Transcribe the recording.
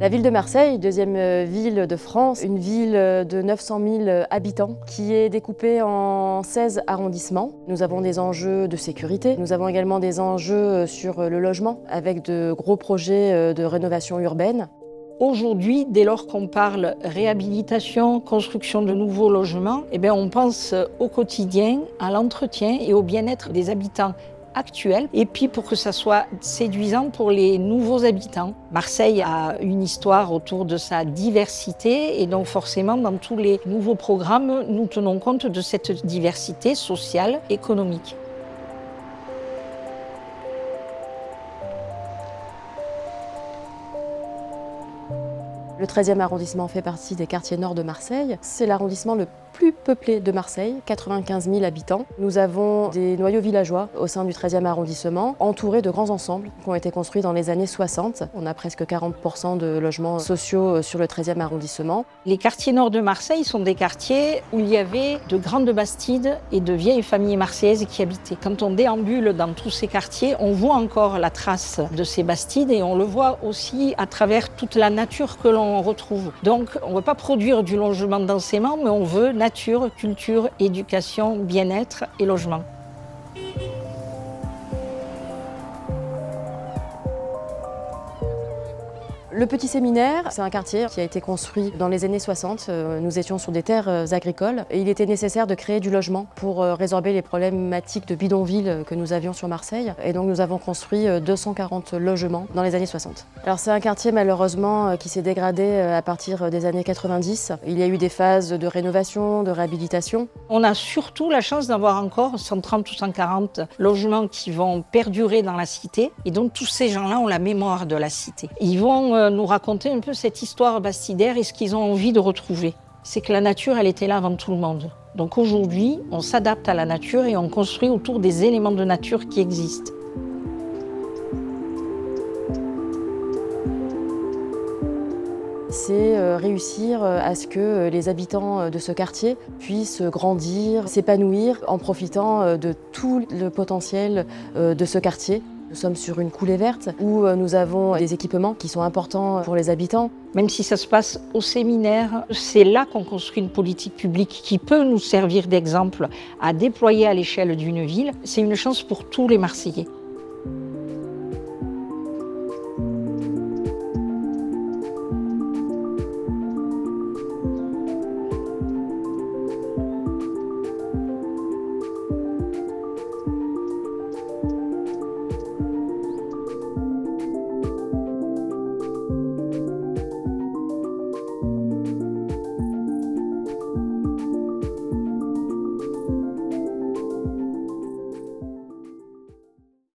La ville de Marseille, deuxième ville de France, une ville de 900 000 habitants qui est découpée en 16 arrondissements. Nous avons des enjeux de sécurité, nous avons également des enjeux sur le logement avec de gros projets de rénovation urbaine. Aujourd'hui, dès lors qu'on parle réhabilitation, construction de nouveaux logements, on pense au quotidien, à l'entretien et au bien-être des habitants actuels, et puis pour que ça soit séduisant pour les nouveaux habitants. Marseille a une histoire autour de sa diversité et donc forcément dans tous les nouveaux programmes, nous tenons compte de cette diversité sociale, économique. Le 13e arrondissement fait partie des quartiers nord de Marseille. C'est l'arrondissement le plus peuplé de Marseille, 95 000 habitants. Nous avons des noyaux villageois au sein du 13e arrondissement, entourés de grands ensembles qui ont été construits dans les années 60. On a presque 40% de logements sociaux sur le 13e arrondissement. Les quartiers nord de Marseille sont des quartiers où il y avait de grandes bastides et de vieilles familles marseillaises qui habitaient. Quand on déambule dans tous ces quartiers, on voit encore la trace de ces bastides et on le voit aussi à travers toute la nature que l'on retrouve. Donc on ne veut pas produire du logement densément, mais on veut nature, culture, éducation, bien-être et logement. Le Petit Séminaire, c'est un quartier qui a été construit dans les années 60. Nous étions sur des terres agricoles et il était nécessaire de créer du logement pour résorber les problématiques de bidonville que nous avions sur Marseille. Et donc nous avons construit 240 logements dans les années 60. Alors c'est un quartier malheureusement qui s'est dégradé à partir des années 90. Il y a eu des phases de rénovation, de réhabilitation. On a surtout la chance d'avoir encore 130 ou 140 logements qui vont perdurer dans la cité. Et donc tous ces gens-là ont la mémoire de la cité. Ils vont nous raconter un peu cette histoire bastidaire et ce qu'ils ont envie de retrouver. C'est que la nature, elle était là avant tout le monde. Donc aujourd'hui, on s'adapte à la nature et on construit autour des éléments de nature qui existent. C'est réussir à ce que les habitants de ce quartier puissent grandir, s'épanouir en profitant de tout le potentiel de ce quartier. Nous sommes sur une coulée verte où nous avons des équipements qui sont importants pour les habitants. Même si ça se passe au séminaire, c'est là qu'on construit une politique publique qui peut nous servir d'exemple à déployer à l'échelle d'une ville. C'est une chance pour tous les Marseillais.